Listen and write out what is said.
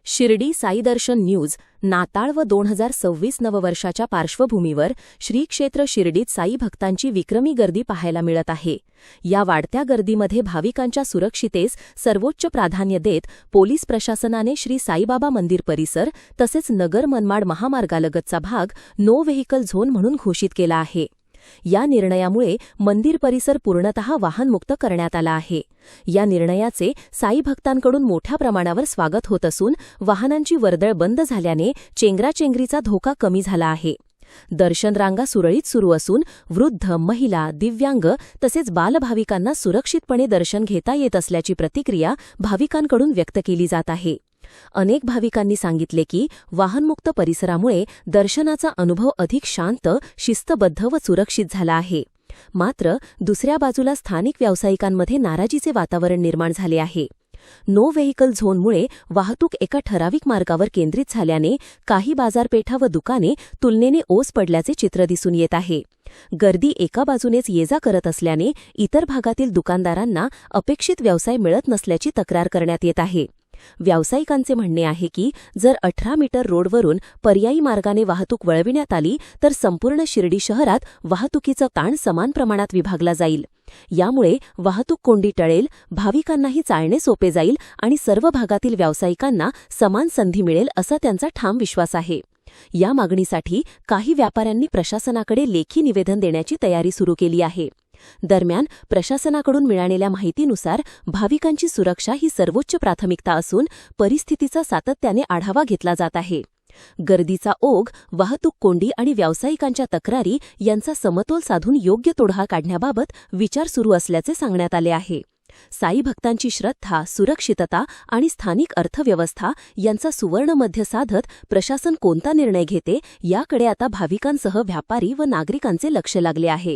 शिर्डी साई दर्शन news नाताळ व 2026 नववर्षाच्या पार्श्वभूमीवर श्री क्षेत्र शिर्डीत साई भक्तांची विक्रमी गर्दी पाहायला मिळत आहे। या वाढत्या गर्दीमध्ये भाविकांच्या सुरक्षितेस सर्वोच्च प्राधान्य देत पोलीस प्रशासनाने श्री साईबाबा मंदिर परिसर तसेच नगर मनमाड महामार्गालगतचा भाग नो व्हेकल झोन म्हणून घोषित केला आहे। या निर्णयामुळे मंदिर परिसर पूर्णतः वाहनमुक्त करण्यात आला आहे। या निर्णयाचे साई भक्तांकडून मोठ्या प्रमाणावर स्वागत होत असून वाहनांची वर्दळ बंद झाल्याने चेंगराचेंगरीचा धोका कमी झाला आहे। दर्शन रांगा सुरळीत सुरू असून वृद्ध, महिला, दिव्यांग तसेच बालभाविकांना सुरक्षितपणे दर्शन घेता येत असल्याची प्रतिक्रिया भाविकांकडून व्यक्त केली जात आहे। अनेक भाविकांनी सांगितले की वाहनमुक्त परिसरामुळे दर्शनाचा अनुभव अधिक शांत, शिस्तबद्ध व सुरक्षित झाला आहे। मात्र दुसऱ्या बाजूला स्थानिक व्यावसायिकांमध्ये नाराजीचे वातावरण निर्माण झाले आहे। नो व्हेकल झोनमुळे वाहतूक एका ठराविक मार्गावर केंद्रित झाल्याने काही बाजारपेठा व दुकाने तुलनेने ओस पडल्याचे चित्र दिसून येत आहे। गर्दी एका बाजूनेच ये-जा करत असल्याने इतर भागातील दुकानदारांना अपेक्षित व्यवसाय मिळत नसल्याची तक्रार करण्यात येत आहे। व्यावसायिकांचे म्हणणे आहे की जर 18 मीटर रोडवरून पर्यायी मार्गाने वाहतूक वळविण्यात आली तर संपूर्ण शिर्डी शहरात वाहतुकीचा ताण समान प्रमाणात विभागला जाईल। यामुळे वाहतूक कोंडी टळेल, भाविकांनाही चालणे सोपे जाईल आणि सर्व भागातील व्यावसायिकांना समान संधी मिळेल असा त्यांचा ठाम विश्वास आहे। या मागणीसाठी काही व्यापाऱ्यांनी प्रशासनाकडे लेखी निवेदन देण्याची तयारी सुरू केली आहे। दरम्यान प्रशासनाकडून मिळालेल्या माहितीनुसार भाविकांची सुरक्षा ही सर्वोच्च प्राथमिकता असून परिस्थितीचा सातत्याने आढावा घेतला जात आहे। गर्दीचा ओघ, वाहतूक कोंडी आणि व्यावसायिकांच्या तक्रारी यांचा समतोल साधून योग्य तोडगा काढण्याबाबत विचार सुरू असल्याचे सांगण्यात आले आहे। साई भक्तांची श्रद्धा, सुरक्षितता आणि स्थानिक अर्थव्यवस्था यांचा सुवर्ण मध्य साधत प्रशासन कोणता निर्णय घेते याकडे आता भाविकांसह व्यापारी व नागरिकांचे लक्ष लागले आहे।